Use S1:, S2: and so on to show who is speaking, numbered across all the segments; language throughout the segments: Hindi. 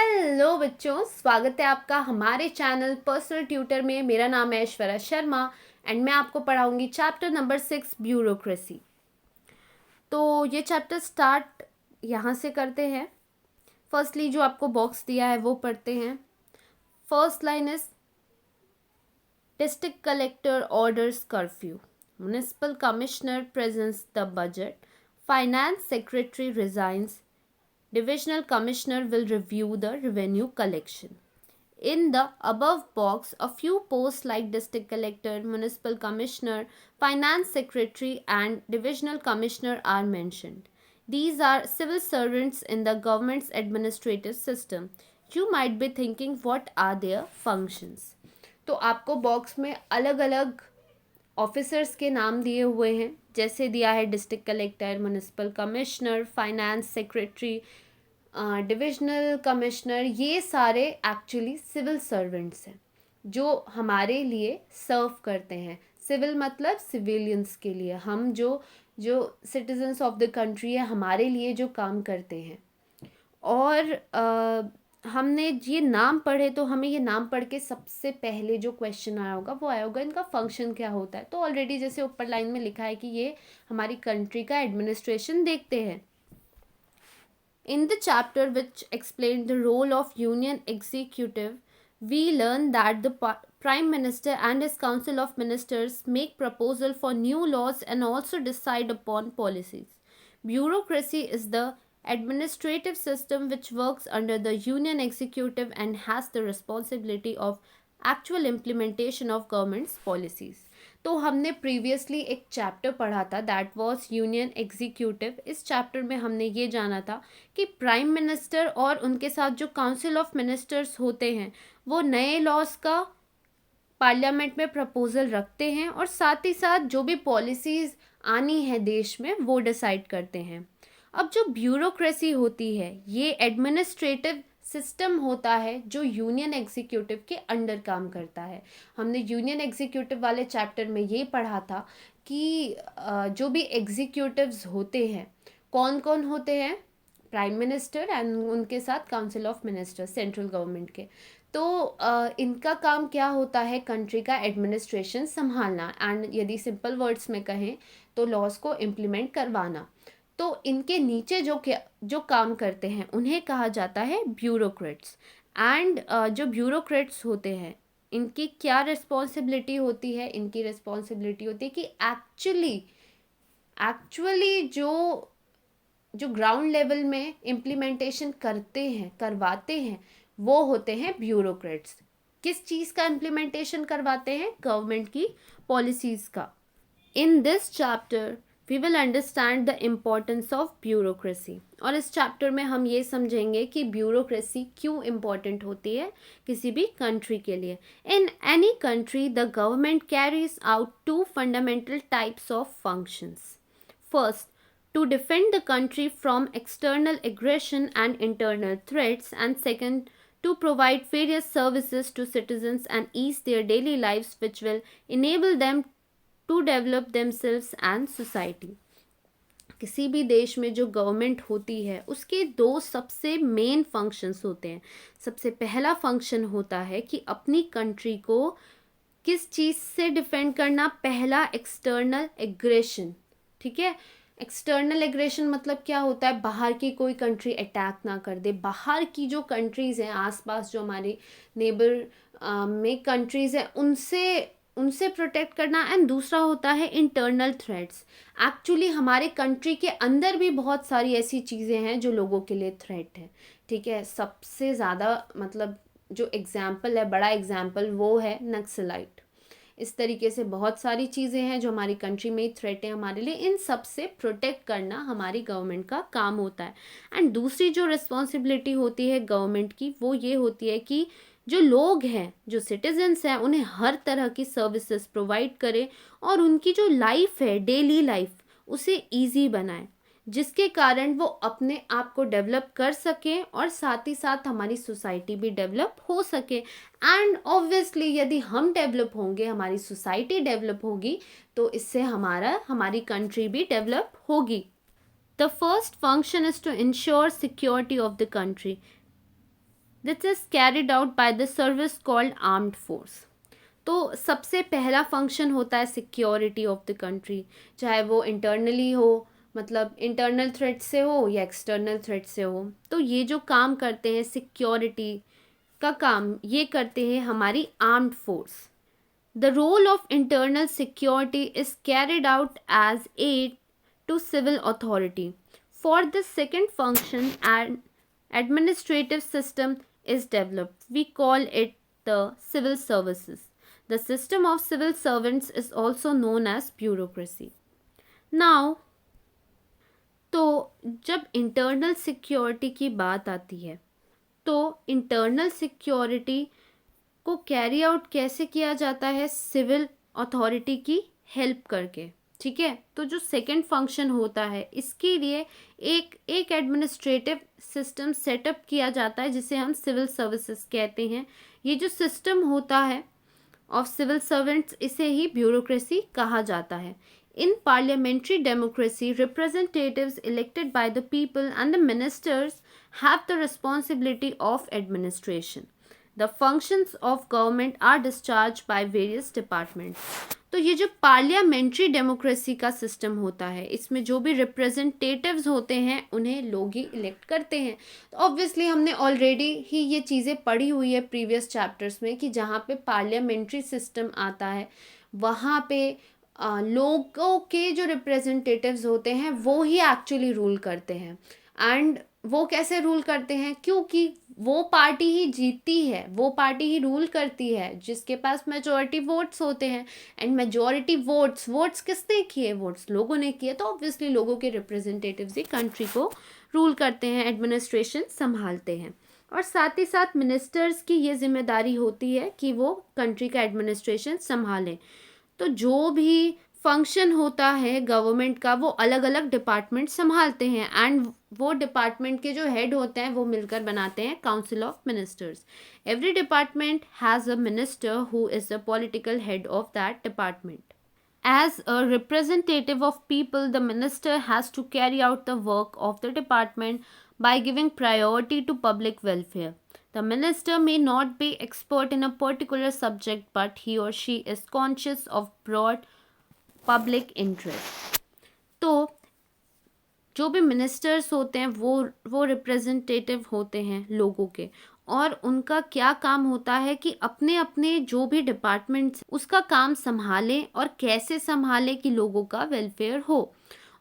S1: हेलो बच्चों, स्वागत है आपका हमारे चैनल पर्सनल ट्यूटर में। मेरा नाम है ऐश्वर्या शर्मा एंड मैं आपको पढ़ाऊंगी चैप्टर नंबर 6 ब्यूरोक्रेसी। तो ये चैप्टर स्टार्ट यहाँ से करते हैं। फर्स्टली जो आपको बॉक्स दिया है वो पढ़ते हैं। First line is district collector orders curfew, municipal commissioner presents the budget, finance secretary resigns, divisional commissioner will review the revenue collection. In the above box, a few posts like district collector, municipal commissioner, finance secretary, and divisional commissioner are mentioned. These are civil servants in the government's administrative system. You might be thinking, what are their functions? तो आपको बॉक्स में अलग अलग ऑफिसर्स के नाम दिए हुए हैं, जैसे दिया है district collector, municipal commissioner, finance secretary, divisional commissioner. ये सारे एक्चुअली सिविल सर्वेंट्स हैं जो हमारे लिए सर्व करते हैं। सिविल मतलब सिविलियंस के लिए, हम जो जो सिटीजन्स ऑफ द कंट्री है हमारे लिए जो काम करते हैं। और हमने ये नाम पढ़े तो हमें ये नाम पढ़ के सबसे पहले जो क्वेश्चन आया होगा वो आया होगा इनका फंक्शन क्या होता है। तो ऑलरेडी जैसे ऊपर लाइन में लिखा है कि ये हमारी कंट्री का एडमिनिस्ट्रेशन देखते हैं। In the chapter which explained the role of Union Executive, we learn that the Prime Minister and his Council of Ministers make proposal for new laws and also decide upon policies. Bureaucracy is the administrative system which works under the Union Executive and has the responsibility of actual implementation of government's policies. तो हमने प्रीवियसली एक चैप्टर पढ़ा था दैट वाज यूनियन एग्जीक्यूटिव। इस चैप्टर में हमने ये जाना था कि प्राइम मिनिस्टर और उनके साथ जो काउंसिल ऑफ मिनिस्टर्स होते हैं वो नए लॉज का पार्लियामेंट में प्रपोजल रखते हैं और साथ ही साथ जो भी पॉलिसीज़ आनी है देश में वो डिसाइड करते हैं। अब जो ब्यूरोक्रेसी होती है ये एडमिनिस्ट्रेटिव सिस्टम होता है जो यूनियन एग्जीक्यूटिव के अंडर काम करता है। हमने यूनियन एग्जीक्यूटिव वाले चैप्टर में ये पढ़ा था कि जो भी एग्जीक्यूटिव्स होते हैं कौन कौन होते हैं, प्राइम मिनिस्टर एंड उनके साथ council of minister central government के। तो इनका काम क्या होता है, कंट्री का एडमिनिस्ट्रेशन संभालना एंड यदि सिंपल वर्ड्स में कहें तो लॉज को इम्प्लीमेंट करवाना। तो इनके नीचे जो काम करते हैं उन्हें कहा जाता है ब्यूरोक्रेट्स। एंड जो ब्यूरोक्रेट्स होते हैं इनकी क्या रिस्पॉन्सिबिलिटी होती है, इनकी रिस्पॉन्सिबिलिटी होती है कि एक्चुअली जो ग्राउंड लेवल में इम्प्लीमेंटेशन करवाते हैं वो होते हैं ब्यूरोक्रेट्स। किस चीज़ का इम्प्लीमेंटेशन करवाते हैं, गवर्नमेंट की पॉलिसीज़ का। In this chapter we will understand the importance of bureaucracy. और इस चैप्टर में हम ये समझेंगे कि ब्यूरोक्रेसी क्यों इम्पॉर्टेंट होती है किसी भी कंट्री के लिए। In any country the government carries out two fundamental types of functions. First, to defend the country from external aggression and internal threats, and second, to provide various services to citizens and ease their daily lives which will enable them to develop themselves and society. किसी भी देश में जो गवर्नमेंट होती है उसके दो सबसे मेन फंक्शंस होते हैं। सबसे पहला फंक्शन होता है कि अपनी कंट्री को किस चीज़ से डिफेंड करना, पहला एक्सटर्नल एग्रेशन। ठीक है, एक्सटर्नल एग्रेशन मतलब क्या होता है, बाहर की कोई कंट्री अटैक ना कर दे, बाहर की जो कंट्रीज़ हैं आसपास जो हमारे नेबर में कंट्रीज़ हैं उनसे प्रोटेक्ट करना। एंड दूसरा होता है इंटरनल थ्रेट्स। एक्चुअली हमारे कंट्री के अंदर भी बहुत सारी ऐसी चीज़ें हैं जो लोगों के लिए थ्रेट है। ठीक है, सबसे ज़्यादा मतलब जो एग्जाम्पल है, बड़ा एग्जाम्पल वो है नक्सलाइट। इस तरीके से बहुत सारी चीज़ें हैं जो हमारी कंट्री में थ्रेट है हमारे लिए, इन सब से प्रोटेक्ट करना हमारी गवर्नमेंट का काम होता है। एंड दूसरी जो रिस्पॉन्सिबिलिटी होती है गवर्नमेंट की वो ये होती है कि जो लोग हैं, जो सिटीजन्स हैं, उन्हें हर तरह की सर्विसेज प्रोवाइड करे और उनकी जो लाइफ है, डेली लाइफ, उसे ईजी बनाए, जिसके कारण वो अपने आप को डेवलप कर सकें और साथ ही साथ हमारी सोसाइटी भी डेवलप हो सके। एंड ऑब्वियसली यदि हम डेवलप होंगे, हमारी सोसाइटी डेवलप होगी, तो इससे हमारी कंट्री भी डेवलप होगी। The first function is to ensure security of the country. This is carried out by the service called armed force. तो सबसे पहला फंक्शन होता है सिक्योरिटी ऑफ द कंट्री, चाहे वो इंटरनली हो, मतलब इंटरनल थ्रेट से हो या एक्सटर्नल थ्रेट से हो। तो ये जो काम करते हैं सिक्योरिटी का काम, ये करते हैं हमारी armed force. The role of internal security is carried out as aid to civil authority. For this second function, an administrative system is developed. We call it the civil services. The system of civil servants is also known as bureaucracy. Now, तो जब इंटरनल सिक्योरिटी की बात आती है, तो इंटरनल सिक्योरिटी को कैरी आउट कैसे किया जाता है? सिविल अथॉरिटी की हेल्प करके। ठीक है, तो जो सेकंड फंक्शन होता है, इसके लिए एक एडमिनिस्ट्रेटिव सिस्टम सेटअप किया जाता है जिसे हम सिविल सर्विसेज कहते हैं। ये जो सिस्टम होता है ऑफ सिविल सर्वेंट्स, इसे ही ब्यूरोक्रेसी कहा जाता है। इन parliamentary democracy, representatives elected by the people and the ministers have the responsibility of administration. The functions of government are discharged by various departments. तो ये जो पार्लियामेंट्री डेमोक्रेसी का सिस्टम होता है, इसमें जो भी रिप्रेजेंटेटिव्स होते हैं उन्हें लोग ही इलेक्ट करते हैं। तो ऑब्वियसली हमने ऑलरेडी ही ये चीज़ें पढ़ी हुई है प्रीवियस चैप्टर्स में कि जहाँ पे पार्लियामेंट्री सिस्टम आता है वहाँ पे लोगों के जो रिप्रेजेंटेटिव्स होते हैं वो ही एक्चुअली रूल करते हैं। एंड वो कैसे रूल करते हैं? क्योंकि वो पार्टी ही जीतती है, वो पार्टी ही रूल करती है जिसके पास मेजॉरिटी वोट्स होते हैं। एंड मेजॉरिटी वोट्स किसने किए? वोट्स लोगों ने किए। तो ऑब्वियसली लोगों के रिप्रेजेंटेटिव्स ही कंट्री को रूल करते हैं, एडमिनिस्ट्रेशन संभालते हैं। और साथ ही साथ मिनिस्टर्स की ये जिम्मेदारी होती है कि वो कंट्री का एडमिनिस्ट्रेशन संभालें। तो जो भी फंक्शन होता है गवर्नमेंट का, वो अलग अलग डिपार्टमेंट संभालते हैं। एंड वो डिपार्टमेंट के जो हेड होते हैं वो मिलकर बनाते हैं council of ministers. Every department has a minister who is the political head of that department. As a representative of people, the minister has to carry out the work of the department by giving priority to public welfare. The minister may not be expert in a particular subject, but he or she is conscious of broad public interest. तो जो भी मिनिस्टर्स होते हैं वो रिप्रेजेंटेटिव होते हैं लोगों के, और उनका क्या काम होता है कि अपने अपने जो भी डिपार्टमेंट्स उसका काम संभालें, और कैसे संभालें कि लोगों का वेलफेयर हो।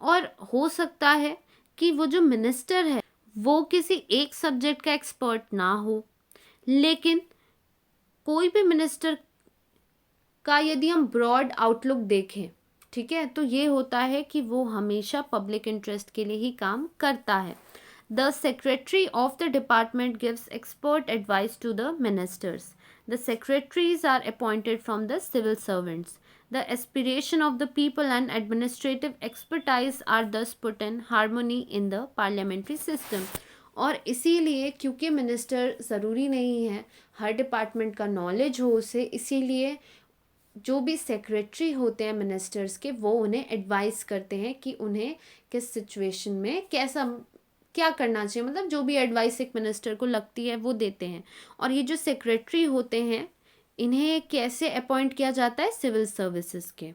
S1: और हो सकता है कि वो जो मिनिस्टर है वो किसी एक सब्जेक्ट का एक्सपर्ट ना हो, लेकिन कोई भी मिनिस्टर का यदि हम ब्रॉड आउटलुक देखें, ठीक है, तो ये होता है कि वो हमेशा पब्लिक इंटरेस्ट के लिए ही काम करता है। The secretary of the department gives expert advice to the ministers. The secretaries are appointed from the civil servants. The aspiration of the people and administrative expertise are thus put in harmony in the parliamentary system. और इसीलिए क्योंकि मिनिस्टर ज़रूरी नहीं है हर डिपार्टमेंट का नॉलेज हो उसे, इसीलिए जो भी सेक्रेटरी होते हैं मिनिस्टर्स के, वो उन्हें एडवाइस करते हैं कि उन्हें किस सिचुएशन में क्या करना चाहिए। मतलब जो भी एडवाइस एक मिनिस्टर को लगती है वो देते हैं। और ये जो सेक्रेटरी होते हैं इन्हें कैसे अपॉइंट किया जाता है? सिविल सर्विसेज के।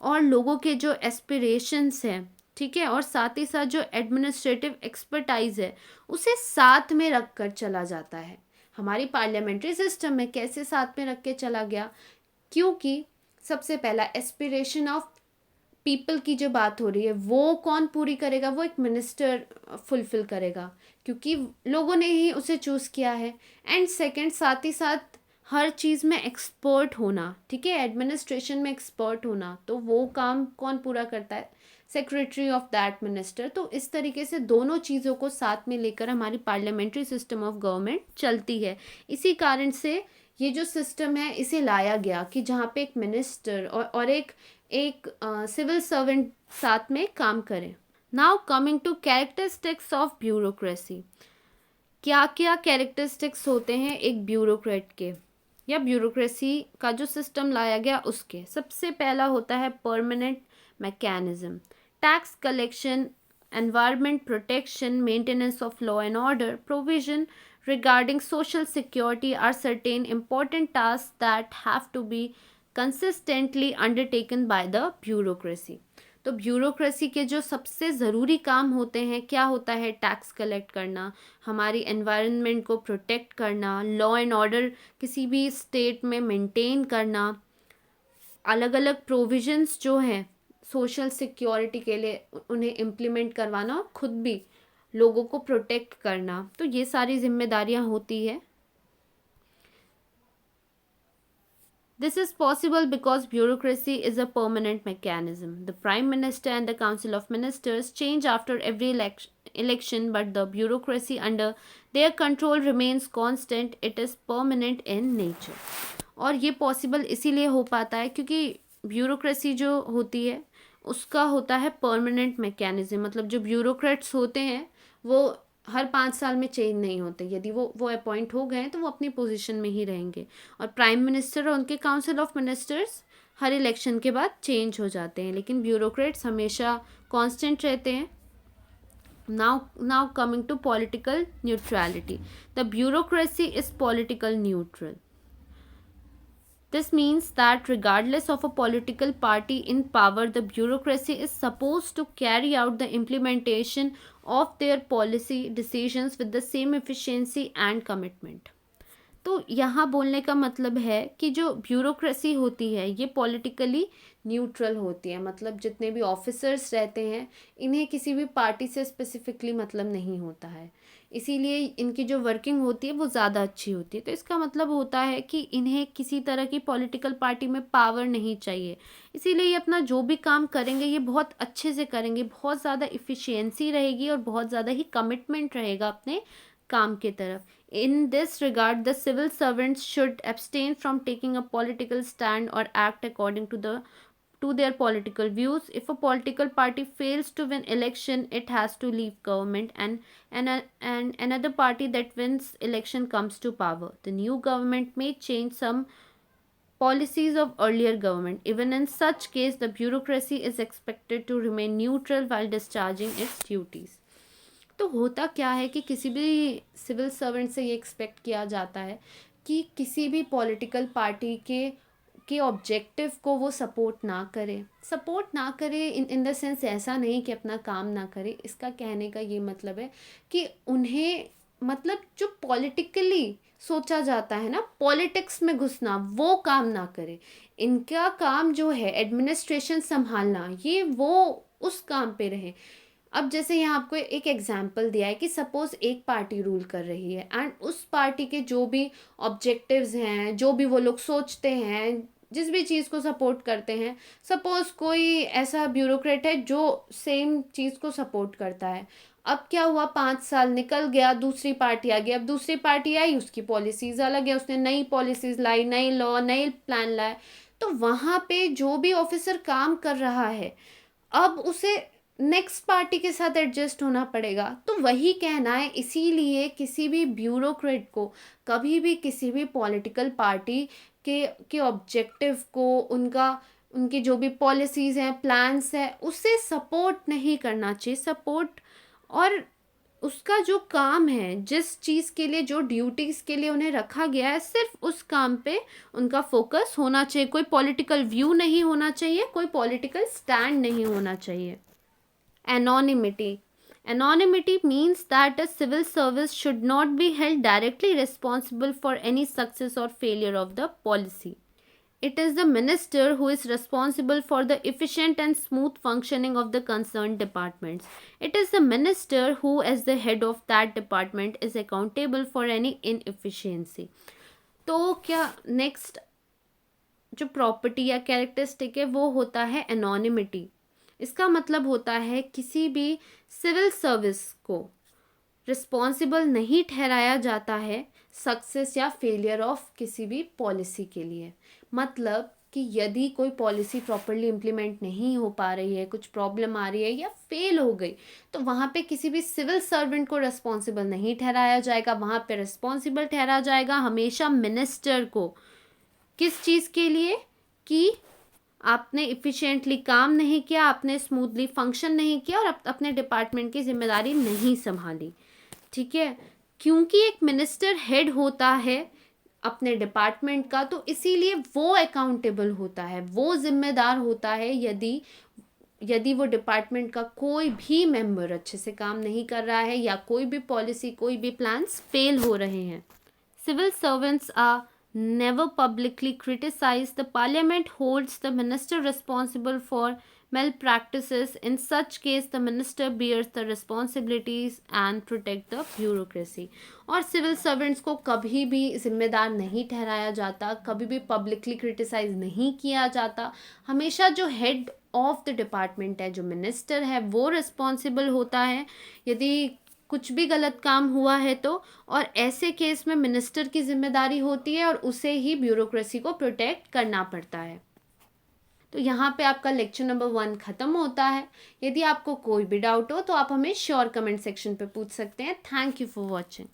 S1: और लोगों के जो एस्पिरेशंस हैं, ठीक है, और साथ ही साथ जो एडमिनिस्ट्रेटिव एक्सपर्टाइज है उसे साथ में रख कर चला जाता है। हमारी पार्लियामेंट्री सिस्टम में कैसे साथ में रख के चला गया? क्योंकि सबसे पहला एस्पिरेशन ऑफ पीपल की जो बात हो रही है वो कौन पूरी करेगा? वो एक मिनिस्टर फुलफिल करेगा, क्योंकि लोगों ने ही उसे चूज़ किया है। एंड सेकंड, साथ ही साथ हर चीज़ में एक्सपर्ट होना, ठीक है, एडमिनिस्ट्रेशन में एक्सपर्ट होना, तो वो काम कौन पूरा करता है? Secretary of that minister. तो इस तरीके से दोनों चीज़ों को साथ में लेकर हमारी पार्लियामेंट्री सिस्टम ऑफ गवर्नमेंट चलती है। इसी कारण से ये जो सिस्टम है इसे लाया गया कि जहाँ पे एक मिनिस्टर और एक सिविल सर्वेंट साथ में काम करें। Now coming to characteristics of bureaucracy. क्या क्या कैरेक्टरिस्टिक्स होते हैं एक ब्यूरोक्रेट के या ब्यूरोक्रेसी का जो सिस्टम लाया गया उसके? सबसे पहला होता है permanent mechanism, tax collection, environment protection, maintenance of law and order, provision, regarding social security are certain important tasks that have to be consistently undertaken by the bureaucracy. तो ब्यूरोक्रेसी के जो सबसे ज़रूरी काम होते हैं, क्या होता है? टैक्स कलेक्ट करना, हमारी एनवायरनमेंट को प्रोटेक्ट करना, लॉ एंड ऑर्डर किसी भी स्टेट में मेंटेन करना, अलग अलग प्रोविजंस जो हैं सोशल सिक्योरिटी के लिए उन्हें इम्प्लीमेंट करवाना और खुद भी लोगों को प्रोटेक्ट करना, तो ये सारी जिम्मेदारियां होती है. This is possible because bureaucracy is a permanent mechanism. The Prime Minister and the Council of Ministers change after every election, but the bureaucracy under their control remains constant. It is permanent in nature. और ये पॉसिबल इसीलिए हो पाता है क्योंकि ब्यूरोक्रेसी जो होती है उसका होता है परमानेंट मैकेनिज्म. मतलब जो ब्यूरोक्रेट्स होते हैं वो हर 5 साल में चेंज नहीं होते. यदि वो अपॉइंट हो गए तो वो अपनी पोजीशन में ही रहेंगे. और प्राइम मिनिस्टर और उनके council of ministers her election के बाद चेंज हो जाते हैं, लेकिन ब्यूरोक्रेट्स हमेशा कांस्टेंट रहते हैं. Now coming to political neutrality. The bureaucracy is political neutral. This means that regardless of a political party in power, the bureaucracy is supposed to carry out the implementation of their policy decisions with the same efficiency and commitment. तो यहाँ बोलने का मतलब है कि जो ब्यूरोक्रेसी होती है ये पॉलिटिकली न्यूट्रल होती है. मतलब जितने भी ऑफिसर्स रहते हैं इन्हें किसी भी पार्टी से स्पेसिफिकली मतलब नहीं होता है, इसीलिए इनकी जो वर्किंग होती है वो ज़्यादा अच्छी होती है. तो इसका मतलब होता है कि इन्हें किसी तरह की पॉलिटिकल पार्टी में पावर नहीं चाहिए, इसीलिए ये अपना जो भी काम करेंगे ये बहुत अच्छे से करेंगे, बहुत ज़्यादा इफ़िशियंसी रहेगी और बहुत ज़्यादा ही कमिटमेंट रहेगा अपने काम के तरफ. In this regard, the civil servants should abstain from taking a political stand or act according to their political views. If a political party fails to win election, it has to leave government, and another party that wins election comes to power. The new government may change some policies of earlier government. Even in such case, the bureaucracy is expected to remain neutral while discharging its duties. तो होता क्या है कि किसी भी सिविल सर्वेंट से ये एक्सपेक्ट किया जाता है कि किसी भी पॉलिटिकल पार्टी के ऑब्जेक्टिव को वो सपोर्ट ना करे इन द सेंस ऐसा नहीं कि अपना काम ना करे. इसका कहने का ये मतलब है कि उन्हें मतलब जो पॉलिटिकली सोचा जाता है ना, पॉलिटिक्स में घुसना, वो काम ना करे. इनका काम जो है एडमिनिस्ट्रेशन संभालना, ये वो उस काम पे रहे. अब जैसे यहाँ आपको एक एग्जाम्पल दिया है कि सपोज़ एक पार्टी रूल कर रही है एंड उस पार्टी के जो भी ऑब्जेक्टिव्स हैं, जो भी वो लोग सोचते हैं, जिस भी चीज़ को सपोर्ट करते हैं, सपोज़ कोई ऐसा ब्यूरोक्रेट है जो सेम चीज़ को सपोर्ट करता है. अब क्या हुआ, 5 साल निकल गया, दूसरी पार्टी आ गई. अब दूसरी पार्टी आई, उसकी पॉलिसीज़ अलग है, उसने नई पॉलिसीज़ लाई, नई लॉ, नए प्लान लाए. तो वहाँ पे जो भी ऑफिसर काम कर रहा है अब उसे नेक्स्ट पार्टी के साथ एडजस्ट होना पड़ेगा. तो वही कहना है, इसीलिए किसी भी ब्यूरोक्रेट को कभी भी किसी भी पॉलिटिकल पार्टी के ऑब्जेक्टिव को, उनकी जो भी पॉलिसीज़ हैं, प्लान्स हैं, उससे सपोर्ट नहीं करना चाहिए. सपोर्ट और उसका जो काम है, जिस चीज़ के लिए, जो ड्यूटीज़ के लिए उन्हें रखा गया है, सिर्फ उस काम पे उनका फोकस होना चाहिए. कोई पॉलिटिकल व्यू नहीं होना चाहिए, कोई पॉलिटिकल स्टैंड नहीं होना चाहिए. Anonymity. Anonymity means that a civil service should not be held directly responsible for any success or failure of the policy. It is the minister who is responsible for the efficient and smooth functioning of the concerned departments. It is the minister who, as the head of that department, is accountable for any inefficiency. तो क्या नेक्स्ट जो प्रॉपर्टी या कैरेक्टरिस्टिक है वो होता है एनोनिमिटी. इसका मतलब होता है किसी भी सिविल सर्विस को रिस्पॉन्सिबल नहीं ठहराया जाता है सक्सेस या फेलियर ऑफ किसी भी पॉलिसी के लिए. मतलब कि यदि कोई पॉलिसी प्रॉपरली इम्प्लीमेंट नहीं हो पा रही है, कुछ प्रॉब्लम आ रही है या फेल हो गई, तो वहाँ पे किसी भी सिविल सर्वेंट को रिस्पॉन्सिबल नहीं ठहराया जाएगा. वहाँ पे रिस्पॉन्सिबल ठहराया जाएगा हमेशा मिनिस्टर को. किस चीज़ के लिए? कि आपने इफ़िशिएंटली काम नहीं किया, आपने स्मूथली फंक्शन नहीं किया और अपने डिपार्टमेंट की जिम्मेदारी नहीं संभाली. ठीक है, क्योंकि एक मिनिस्टर हेड होता है अपने डिपार्टमेंट का, तो इसीलिए वो अकाउंटेबल होता है, वो जिम्मेदार होता है यदि वो डिपार्टमेंट का कोई भी मेंबर अच्छे से काम नहीं कर रहा है या कोई भी पॉलिसी, कोई भी प्लान्स फेल हो रहे हैं. Civil servants are never publicly criticized. The parliament holds the minister responsible for malpractices. In such case, the minister bears the responsibilities and protect the bureaucracy. और सिविल सर्वेंट्स को कभी भी जिम्मेदार नहीं ठहराया जाता, कभी भी पब्लिकली क्रिटिसाइज नहीं किया जाता. हमेशा जो हेड ऑफ द डिपार्टमेंट है, जो मिनिस्टर है, वो रिस्पॉन्सिबल होता है यदि कुछ भी गलत काम हुआ है तो. और ऐसे केस में मिनिस्टर की जिम्मेदारी होती है और उसे ही ब्यूरोक्रेसी को प्रोटेक्ट करना पड़ता है. तो यहाँ पे आपका लेक्चर नंबर 1 ख़त्म होता है. यदि आपको कोई भी डाउट हो तो आप हमें श्योर कमेंट सेक्शन पे पूछ सकते हैं. Thank you for watching.